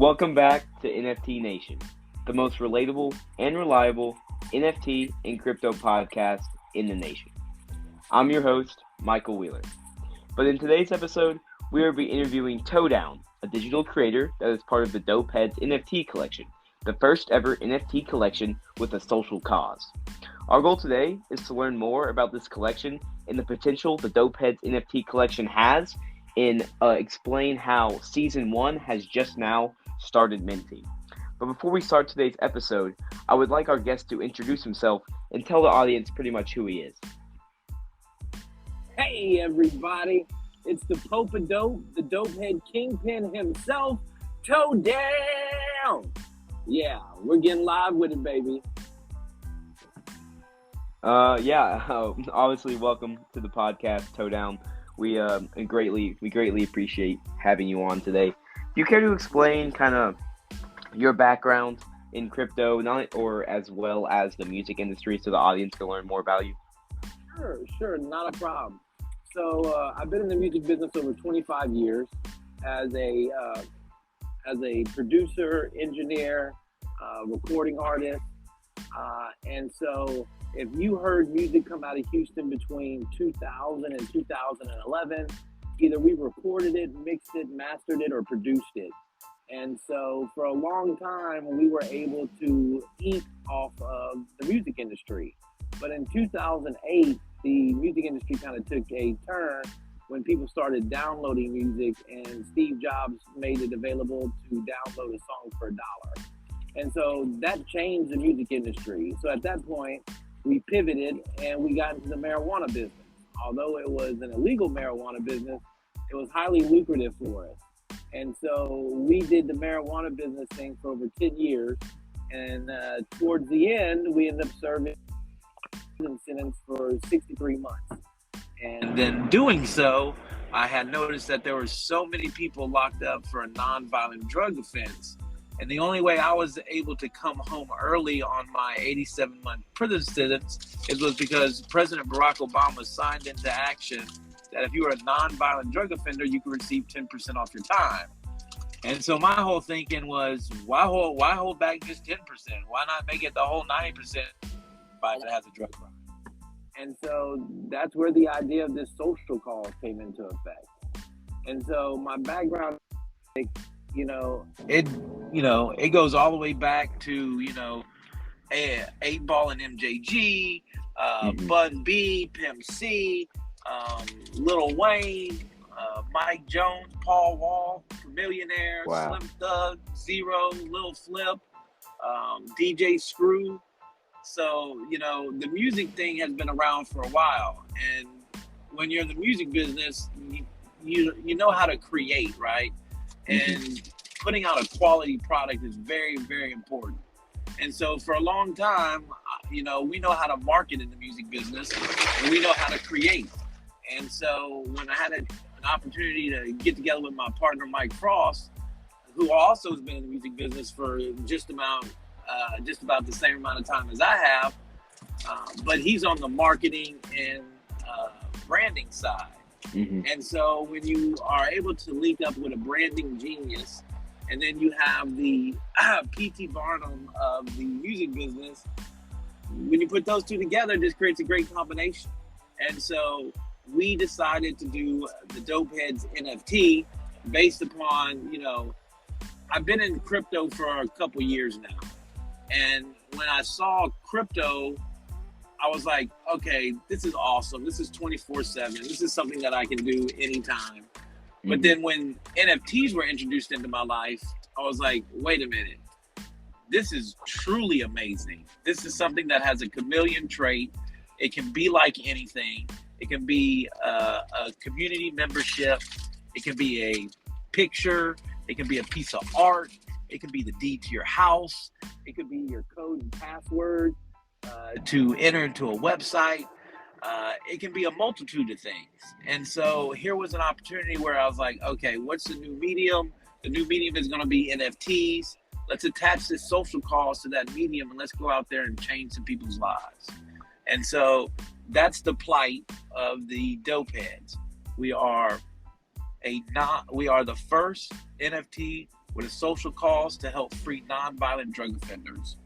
Welcome back to NFT Nation, the most relatable and reliable NFT and crypto podcast in the nation. I'm your host, Michael Wheeler. But in today's episode, we will be interviewing Toedown, a digital creator that is part of the Dope Heads NFT collection, the first ever NFT collection with a social cause. Our goal today is to learn more about this collection and the potential the Dope Heads NFT collection has, and explain how Season 1 has just now started minting. But before we start today's episode, I would like our guest to introduce himself and tell the audience pretty much who he is. Hey everybody, it's the Pope of Dope, the Dope Head Kingpin himself, Toedown! Yeah, we're getting live with it, baby. Obviously welcome to the podcast, Toedown. We greatly appreciate having you on today. Do you care to explain kind of your background in crypto, or as well as the music industry, so the audience can learn more about you? Sure, not a problem. So I've been in the music business over 25 years as a producer, engineer, recording artist, and so if you heard music come out of Houston between 2000 and 2011, either we recorded it, mixed it, mastered it, or produced it. And so for a long time, we were able to eat off of the music industry. But in 2008, the music industry kind of took a turn when people started downloading music, and Steve Jobs made it available to download a song for $1. And so that changed the music industry. So at that point, we pivoted and we got into the marijuana business. Although it was an illegal marijuana business, it was highly lucrative for us. And so we did the marijuana business thing for over 10 years. And towards the end, we ended up serving a sentence for 63 months. And then doing so, I had noticed that there were so many people locked up for a nonviolent drug offense. And the only way I was able to come home early on my 87-month prison sentence was because President Barack Obama signed into action that if you were a nonviolent drug offender, you could receive 10% off your time. And so my whole thinking was, why hold back just 10%? Why not make it the whole 90% by that has a drug problem? And so that's where the idea of this social cause came into effect. And so my background, it goes all the way back to, 8Ball and MJG, Bun B, Pimp C, Lil Wayne, Mike Jones, Paul Wall, Millionaire, Wow. Slim Thug, Zero, Lil Flip, DJ Screw. So, the music thing has been around for a while. And when you're in the music business, you know how to create, right? And putting out a quality product is very, very important. And so for a long time, we know how to market in the music business, and we know how to create. And so when I had an opportunity to get together with my partner, Mike Frost, who also has been in the music business for just about the same amount of time as I have, but he's on the marketing and branding side. And so when you are able to link up with a branding genius, and then you have the P.T. Barnum of the music business, when you put those two together, this creates a great combination. And so we decided to do the Dope Heads NFT based upon, I've been in crypto for a couple years now. And when I saw crypto, I was like, okay, this is awesome. This is 24/7. This is something that I can do anytime. But then when NFTs were introduced into my life, I was like, wait a minute. This is truly amazing. This is something that has a chameleon trait. It can be like anything. It can be a community membership. It can be a picture. It can be a piece of art. It can be the deed to your house. It could be your code and password to enter into a website. It can be a multitude of things. And so here was an opportunity where I was like, okay, what's the new medium? The new medium is going to be NFTs. Let's attach this social cause to that medium, and let's go out there and change some people's lives. And so that's the plight of the Dope Heads. We are the first NFT with a social cause to help free nonviolent drug offenders.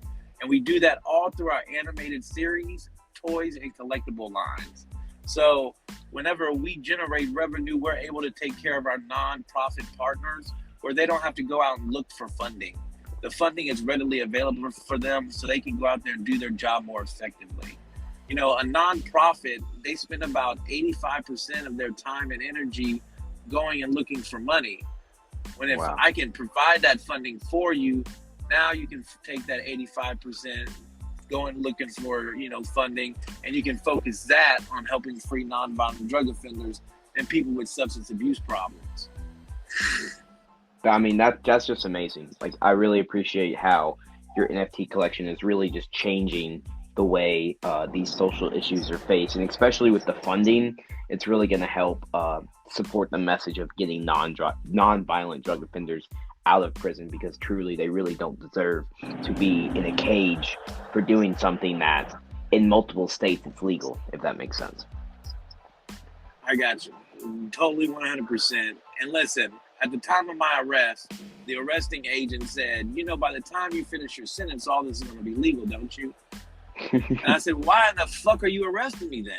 And we do that all through our animated series, toys, and collectible lines. So whenever we generate revenue, we're able to take care of our nonprofit partners where they don't have to go out and look for funding. The funding is readily available for them so they can go out there and do their job more effectively. You know, a nonprofit, they spend about 85% of their time and energy going and looking for money. When if I can provide that funding for you, now you can take that 85%, going looking for, funding, and you can focus that on helping free nonviolent drug offenders and people with substance abuse problems. I mean, that's just amazing. Like, I really appreciate how your NFT collection is really just changing the way these social issues are faced, and especially with the funding, it's really going to help support the message of getting non-violent drug offenders out of prison, because truly they really don't deserve to be in a cage for doing something that in multiple states it's legal, if that makes sense. I got you. Totally 100%. And listen, at the time of my arrest, the arresting agent said, by the time you finish your sentence, all this is going to be legal, don't you? And I said, why in the fuck are you arresting me then?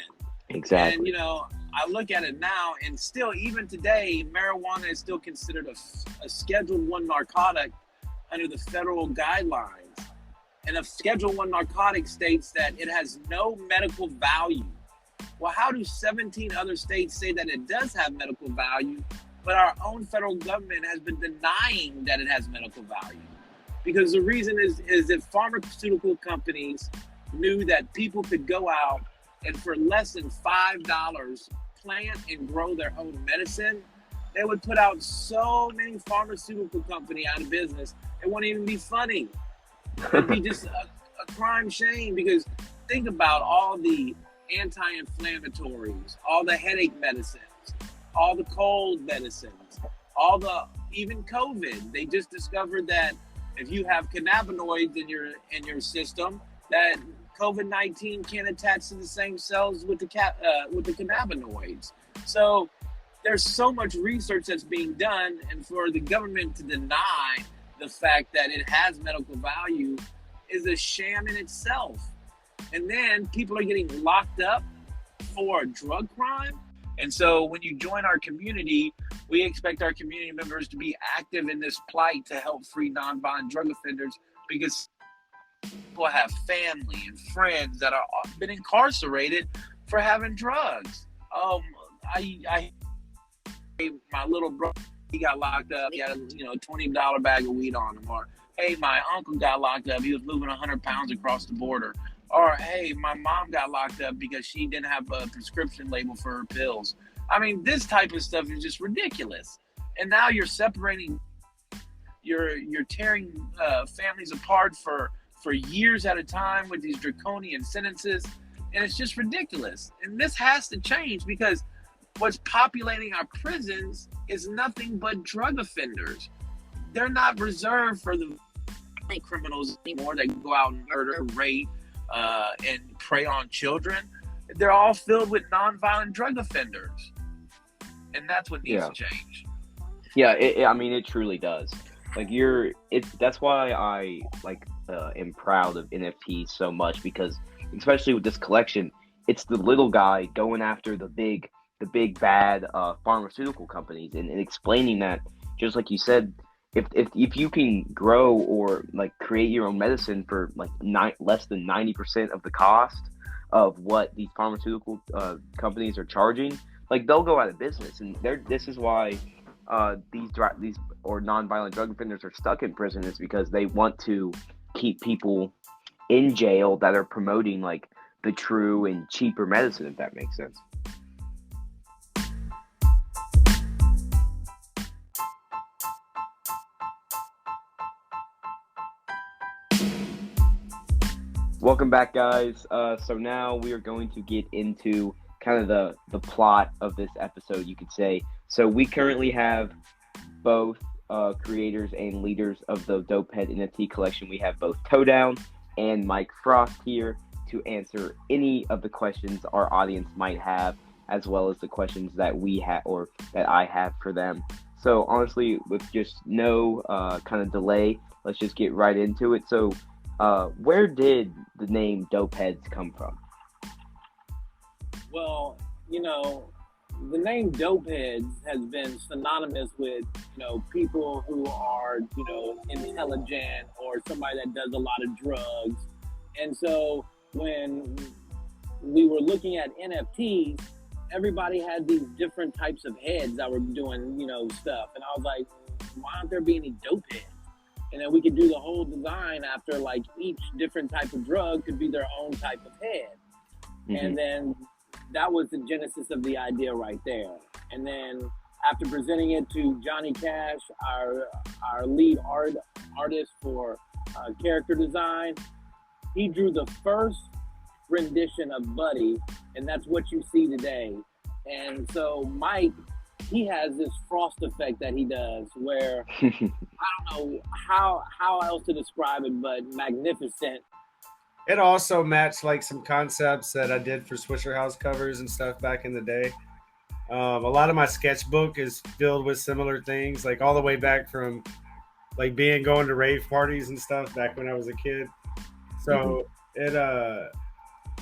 Exactly. And, I look at it now, and still, even today, marijuana is still considered a Schedule I narcotic under the federal guidelines. And a Schedule I narcotic states that it has no medical value. Well, how do 17 other states say that it does have medical value, but our own federal government has been denying that it has medical value? Because the reason is if pharmaceutical companies knew that people could go out and for less than $5 plant and grow their own medicine, they would put out so many pharmaceutical companies out of business. It wouldn't even be funny. It'd be just a crime shame, because think about all the anti-inflammatories, all the headache medicines, all the cold medicines, even COVID. They just discovered that if you have cannabinoids in your system, that COVID-19 can't attach to the same cells with the cannabinoids. So there's so much research that's being done, and for the government to deny the fact that it has medical value is a sham in itself. And then people are getting locked up for a drug crime. And so when you join our community, we expect our community members to be active in this plight to help free nonviolent drug offenders, because people have family and friends that are been incarcerated for having drugs. My little brother, he got locked up. He had a $20 bag of weed on him. Or, hey, my uncle got locked up. He was moving 100 pounds across the border. Or, hey, my mom got locked up because she didn't have a prescription label for her pills. I mean, this type of stuff is just ridiculous. And now you're separating, you're tearing families apart for years at a time with these draconian sentences. And it's just ridiculous. And this has to change, because what's populating our prisons is nothing but drug offenders. They're not reserved for the criminals anymore that go out and murder, rape, and prey on children. They're all filled with nonviolent drug offenders. And that's what needs to change. Yeah, it truly does. That's why I am proud of NFTs so much, because especially with this collection, it's the little guy going after the big bad pharmaceutical companies, and explaining that, just like you said, if you can grow or create your own medicine for less than 90% of the cost of what these pharmaceutical companies are charging, they'll go out of business. And this is why these nonviolent drug offenders are stuck in prison, is because they want to keep people in jail that are promoting the true and cheaper medicine, if that makes sense. Welcome back, guys. So now we are going to get into kind of the plot of this episode, you could say. So we currently have both creators and leaders of the Dopehead NFT collection. We have both Toedown and Mike Frost here to answer any of the questions our audience might have, as well as the questions that we have or that I have for them. So honestly, with just no kind of delay, let's just get right into it. So, where did the name Dope Heads come from? Well, you know, the name Dopeheads has been synonymous with, people who are, intelligent or somebody that does a lot of drugs. And so when we were looking at NFTs, everybody had these different types of heads that were doing, stuff. And I was like, why aren't there be any dope heads? And then we could do the whole design after like each different type of drug could be their own type of head. Mm-hmm. And then that was the genesis of the idea right there. And then after presenting it to Johnny Cash, our lead artist for character design, he drew the first rendition of Buddy, and that's what you see today. And so Mike, he has this frost effect that he does where I don't know how else to describe it, but magnificent. It also matched like some concepts that I did for Swishahouse covers and stuff back in the day. A lot of my sketchbook is filled with similar things, like all the way back from like going to rave parties and stuff back when I was a kid. So it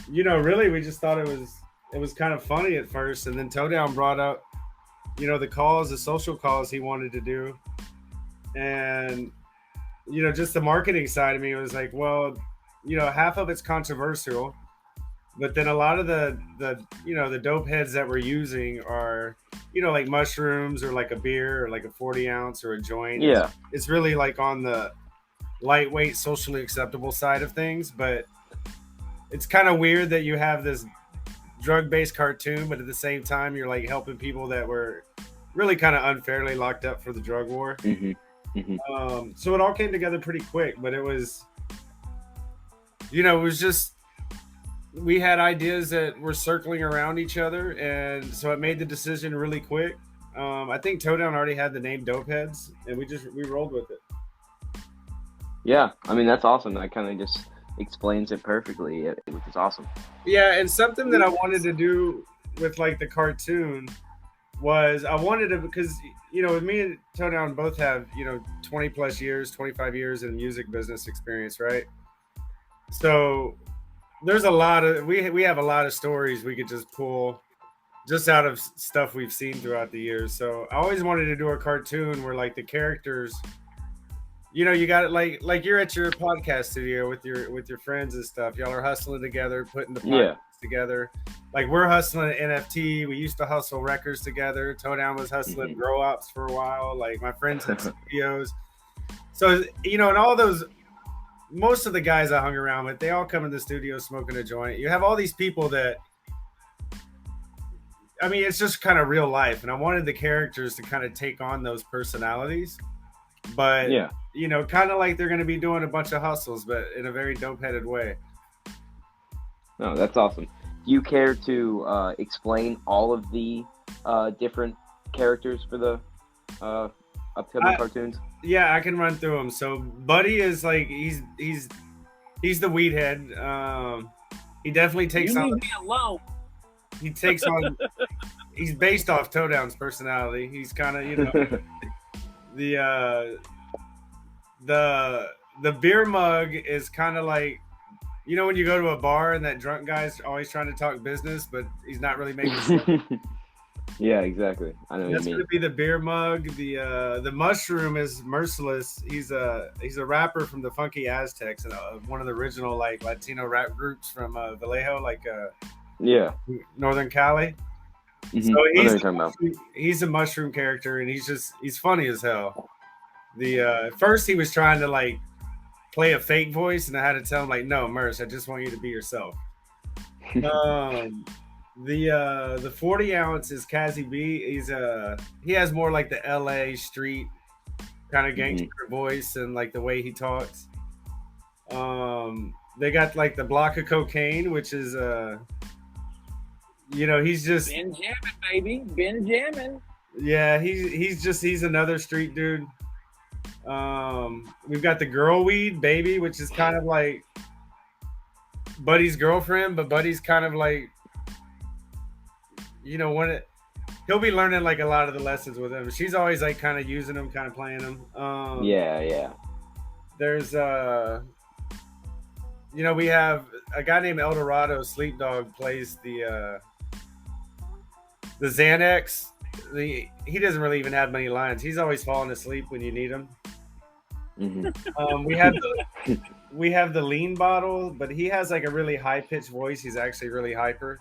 really we just thought it was kind of funny at first, and then Toedown brought up the social calls he wanted to do, and just the marketing side of me was like, well, half of it's controversial, but then a lot of the dope heads that we're using are, like mushrooms or like a beer or like a 40 ounce or a joint. Yeah. It's really like on the lightweight, socially acceptable side of things, but it's kind of weird that you have this drug-based cartoon, but at the same time, you're like helping people that were really kind of unfairly locked up for the drug war. Mm-hmm. Mm-hmm. So it all came together pretty quick, but it was just, we had ideas that were circling around each other, and so it made the decision really quick. I think Toedown already had the name Dope Heads, and we rolled with it. Yeah, I mean, that's awesome. That kind of just explains it perfectly, which is awesome. Yeah, and something that I wanted to do with like the cartoon was I wanted to, because with me and Toedown both have 20 plus years, 25 years in music business experience, right? So there's a lot of we have a lot of stories we could just pull just out of stuff we've seen throughout the years. So I always wanted to do a cartoon where like the characters, you got it like you're at your podcast studio with your friends and stuff. Y'all are hustling together, putting the podcasts together. Like we're hustling at NFT. We used to hustle records together. Toedown was hustling grow ops for a while. Like my friends at studios. So and all those, most of the guys I hung around with, they all come in the studio smoking a joint. You have all these people that, I mean, it's just kind of real life. And I wanted the characters to kind of take on those personalities. But, kind of like they're going to be doing a bunch of hustles, but in a very dope-headed way. No, that's awesome. Do you care to explain all of the different characters for the upcoming cartoons? Yeah, I can run through them. So Buddy is like he's the weed head. He definitely takes you on. Leave me alone. He takes on. He's based off Toedown's personality. He's kind of the beer mug is kind of like when you go to a bar and that drunk guy's always trying to talk business, but he's not really making sense. Yeah, exactly. I know what you mean. That's going to be the beer mug. The mushroom is Merciless. He's a rapper from the Funky Aztecs, and one of the original like Latino rap groups from Vallejo, like Northern Cali. Mm-hmm. So he's a mushroom character, and he's funny as hell. First he was trying to like play a fake voice, and I had to tell him like, no, Merce, I just want you to be yourself. The 40 ounce is Kazzy B. He has more like the LA street kind of gangster voice and like the way he talks. They got like the block of cocaine, which is he's just been jamming, baby. Been jamming. Yeah, he's another street dude. We've got the girl weed, baby, which is kind of like Buddy's girlfriend, but Buddy's kind of like he'll be learning like a lot of the lessons with him. She's always like kind of using him, kind of playing him. Yeah. There's we have a guy named Eldorado Sleep Dog plays the Xanax. He doesn't really even have many lines. He's always falling asleep when you need him. Mm-hmm. We have the lean bottle, but he has like a really high pitched voice. He's actually really hyper.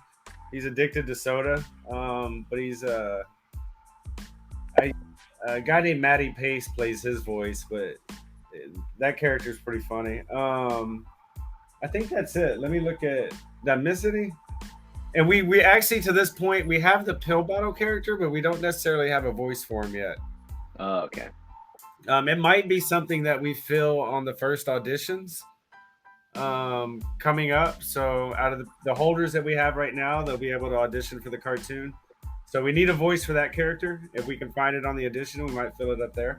He's addicted to soda. But he's a guy named Matty Pace plays his voice, but that character is pretty funny. I think that's it. Let me look at. Did I miss any? And we actually, to this point, we have the pill bottle character, but we don't necessarily have a voice for him yet. Okay. It might be something that we fill on the first auditions coming up. So out of the holders that we have right now, they'll be able to audition for the cartoon. So we need a voice for that character. If we can find it on the audition, we might fill it up there.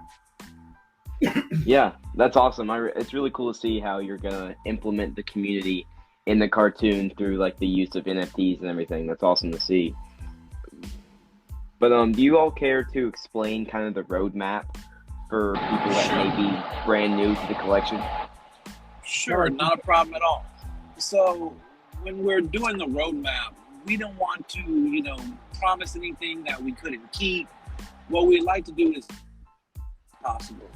Yeah, that's awesome. It's really cool to see how you're gonna implement the community in the cartoon through like the use of NFTs and everything. That's awesome to see. But do you all care to explain kind of the roadmap for people that may be brand new to the collection? Sure, not a problem at all. So when we're doing the roadmap, we don't want to, promise anything that we couldn't keep. What we'd like to do is possible.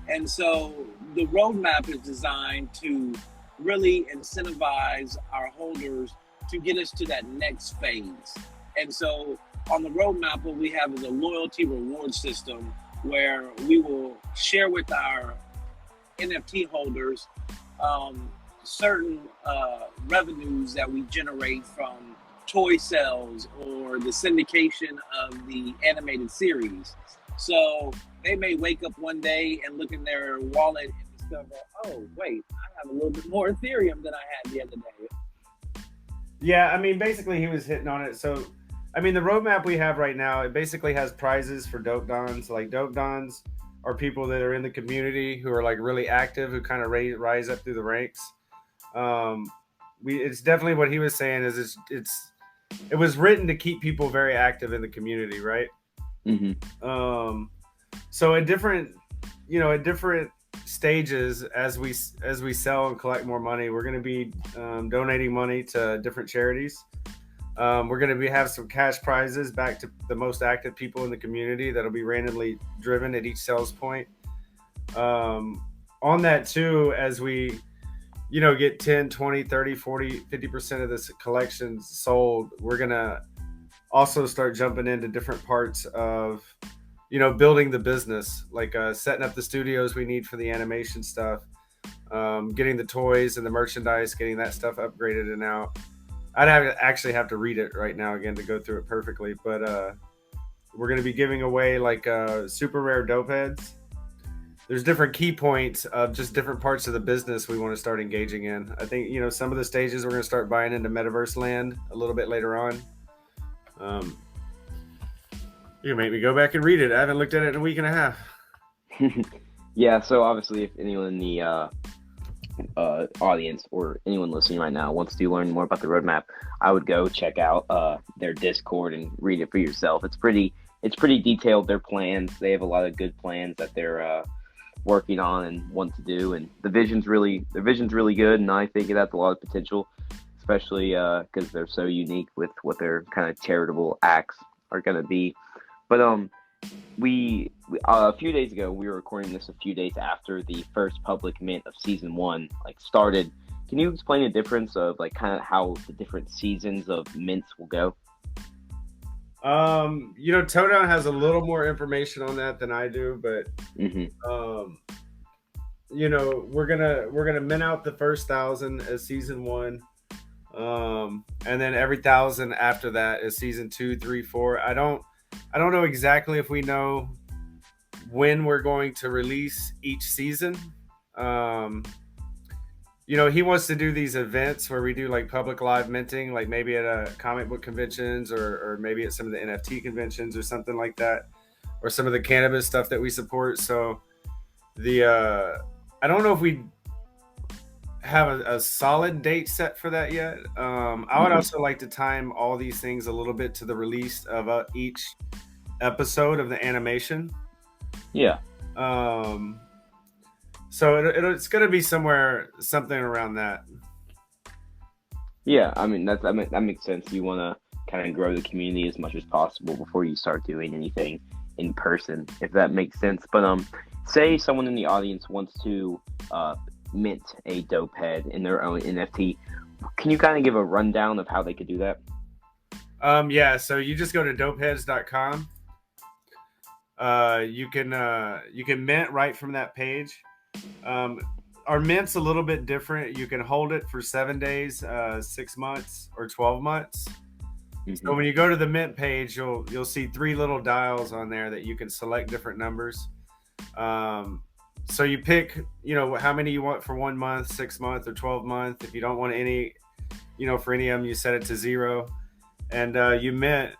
And so the roadmap is designed to really incentivize our holders to get us to that next phase. And so on the roadmap, what we have is a loyalty reward system where we will share with our NFT holders certain revenues that we generate from toy sales or the syndication of the animated series. So they may wake up one day and look in their wallet and discover, oh, wait, I have a little bit more Ethereum than I had the other day. Yeah, I mean, basically he was hitting on it. So, I mean, the roadmap we have right now, it basically has prizes for Dope Dons. Like Dope Dons are people that are in the community who are like really active, who kind of rise up through the ranks. It's definitely what he was saying is it was written to keep people very active in the community, right? Mm-hmm. So at different stages, as we sell and collect more money, we're going to be donating money to different charities. We're going to have some cash prizes back to the most active people in the community that'll be randomly driven at each sales point. On that too, as we get 10, 20, 30, 40, 50% of this collection sold, we're going to also start jumping into different parts of building the business, like setting up the studios we need for the animation stuff, getting the toys and the merchandise, getting that stuff upgraded and out. I'd actually have to read it right now again to go through it perfectly, but we're going to be giving away like super rare dope heads. There's different key points of just different parts of the business we want to start engaging in. I think some of the stages we're going to start buying into Metaverse Land a little bit later on. You make me go back and read it. I haven't looked at it in a week and a half. Yeah, so obviously if anyone in the audience or anyone listening right now wants to learn more about the roadmap, I would go check out their Discord and read it for yourself. It's pretty detailed, their plans. They have a lot of good plans that they're working on and want to do, and the vision's really good, and I think it has a lot of potential, especially because they're so unique with what their kind of charitable acts are going to be. But we a few days ago, we were recording this a few days after the first public mint of season 1 started. Can you explain the difference of kind of how the different seasons of mints will go? Toedown has a little more information on that than I do, but we're gonna mint out the first 1,000 as season 1, and then every 1,000 after that is season 2, 3, 4. I don't know exactly if we know when we're going to release each season. He wants to do these events where we do like public live minting, like maybe at a comic book conventions or maybe at some of the NFT conventions or something like that, or some of the cannabis stuff that we support. So I don't know if we have a solid date set for that yet. I would also like to time all these things a little bit to the release of each episode of the animation. Yeah. So it's going to be something around that. Yeah, I mean that makes sense. You want to kind of grow the community as much as possible before you start doing anything in person, if that makes sense. But say someone in the audience wants to mint a dope head in their own NFT. Can you kind of give a rundown of how they could do that? Yeah, so you just go to dopeheads.com. You can mint right from that page. Our mint's a little bit different. You can hold it for 7 days, 6 months, or 12 months. Mm-hmm. So when you go to the mint page, you'll see 3 little dials on there that you can select different numbers. So you pick, how many you want for 1 month, 6 month, or 12 month. If you don't want any, for any of them, you set it to 0, and you mint.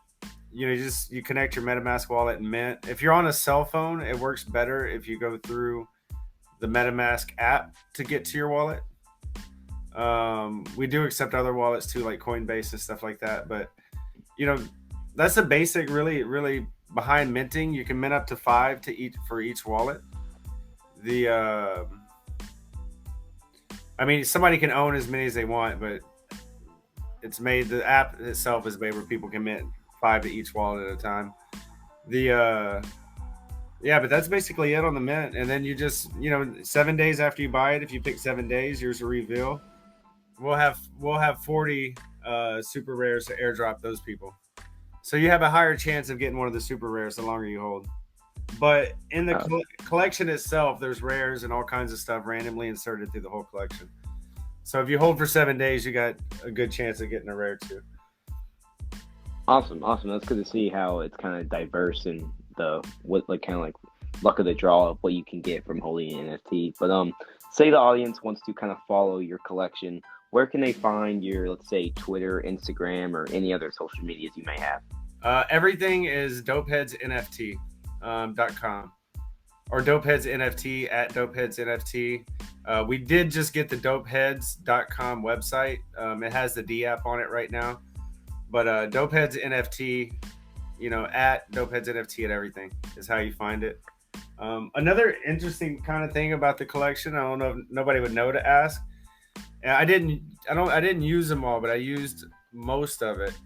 You connect your MetaMask wallet and mint. If you're on a cell phone, it works better if you go through the MetaMask app to get to your wallet. We do accept other wallets too, like Coinbase and stuff like that. But that's a basic, really behind minting. You can mint up to 5 for each wallet. Somebody can own as many as they want, but the app itself is made where people can mint 5 to each wallet at a time. But that's basically it on the mint. And then you just, 7 days after you buy it, if you pick 7 days, yours will reveal. We'll have 40 super rares to airdrop those people. So you have a higher chance of getting one of the super rares the longer you hold. But in the collection itself, there's rares and all kinds of stuff randomly inserted through the whole collection. So if you hold for 7 days, you got a good chance of getting a rare too. Awesome. That's good to see how it's kind of diverse in luck of the draw of what you can get from holding an NFT. But say the audience wants to kind of follow your collection, where can they find your, let's say, Twitter, Instagram, or any other social medias you may have? Everything is dopeheadsnft.com or dopeheadsnft at dopeheadsnft. We did just get the dopeheads.com website. It has the D app on it right now. But Dopeheads NFT, at Dopeheads NFT at everything is how you find it. Another interesting kind of thing about the collection, I don't know if nobody would know to ask. I didn't use them all, but I used most of it.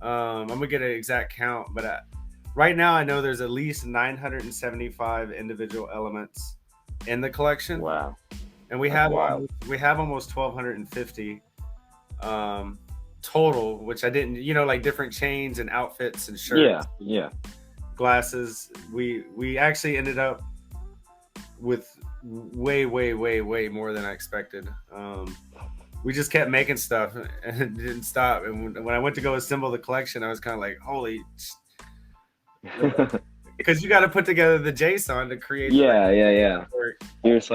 I'm gonna get an exact count, but right now I know there's at least 975 individual elements in the collection. Wow! And we have almost 1,250. Total, which I didn't, like different chains and outfits and shirts. Yeah. Glasses. We actually ended up with way more than I expected. We just kept making stuff and it didn't stop. And when I went to go assemble the collection, I was kind of like, holy, because you got to put together the JSON to create. Yeah. There's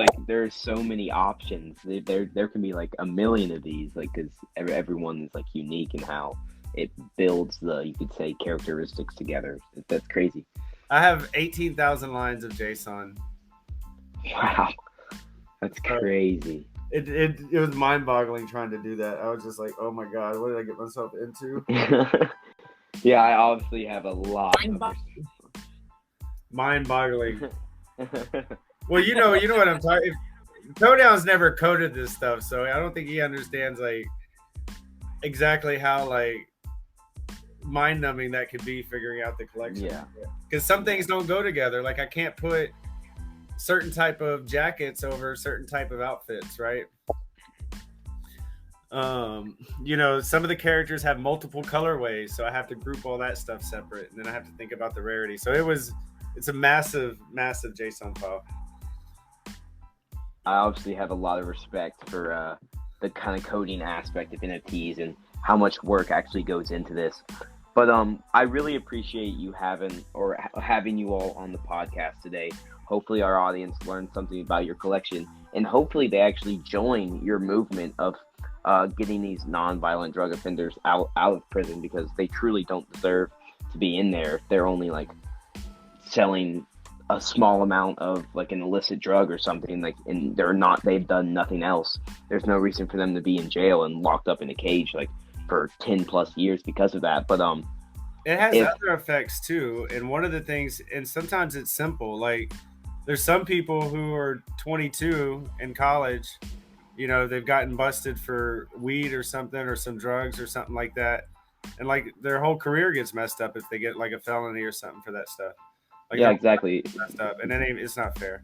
so many options. There can be like a million of these, because everyone is like unique in how it builds you could say, characteristics together. That's crazy. I have 18,000 lines of JSON. Wow, that's crazy. It was mind-boggling trying to do that. I was just like, oh my god, what did I get myself into? Yeah, I obviously have a lot. Mind-boggling. Well, you know what I'm talking. Toedown's never coded this stuff, so I don't think he understands exactly how mind-numbing that could be figuring out the collection. Yeah. Because some things don't go together. Like I can't put certain type of jackets over certain type of outfits, right? Some of the characters have multiple colorways, so I have to group all that stuff separate, and then I have to think about the rarity. So it's a massive JSON file. I obviously have a lot of respect for the kind of coding aspect of NFTs and how much work actually goes into this. But I really appreciate you having you all on the podcast today. Hopefully our audience learned something about your collection, and hopefully they actually join your movement of getting these non-violent drug offenders out of prison, because they truly don't deserve to be in there if they're only selling a small amount of an illicit drug or something, and they've done nothing else. There's no reason for them to be in jail and locked up in a cage for 10 plus years because of that. But It has If other effects too, and one of the things, and sometimes it's simple. Like there's some people who are 22 in college, they've gotten busted for weed or something or some drugs or something like that, and like their whole career gets messed up if they get like a felony or something for that stuff. Like yeah, their whole life exactly. gets messed up, and it's not fair.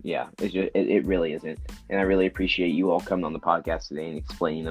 Yeah, it really isn't. And I really appreciate you all coming on the podcast today and explaining the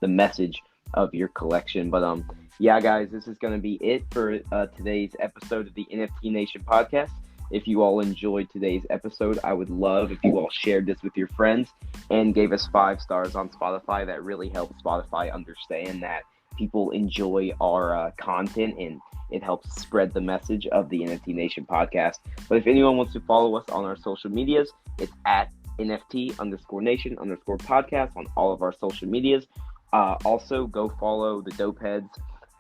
message of your collection. But yeah, guys, this is going to be it for today's episode of the NFT Nation podcast. If you all enjoyed today's episode, I would love if you all shared this with your friends and gave us 5 stars on Spotify. That really helps Spotify understand that people enjoy our content, and it helps spread the message of the NFT Nation podcast. But if anyone wants to follow us on our social medias, it's at NFT_Nation_podcast on all of our social medias. Also, go follow the Dopeheads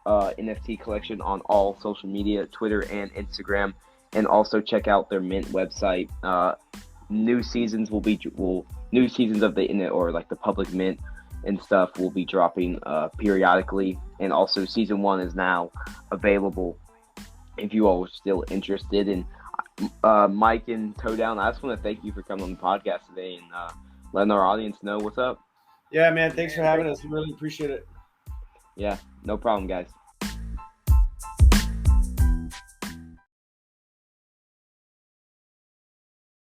NFT collection on all social media, Twitter and Instagram, and also check out their Mint website. New seasons of the or like the public Mint and stuff will be dropping periodically, and also season 1 is now available if you all are still interested. And Mike and Toedown, I just want to thank you for coming on the podcast today and letting our audience know what's up. Yeah, man. Thanks for having us. We really appreciate it. Yeah, no problem, guys.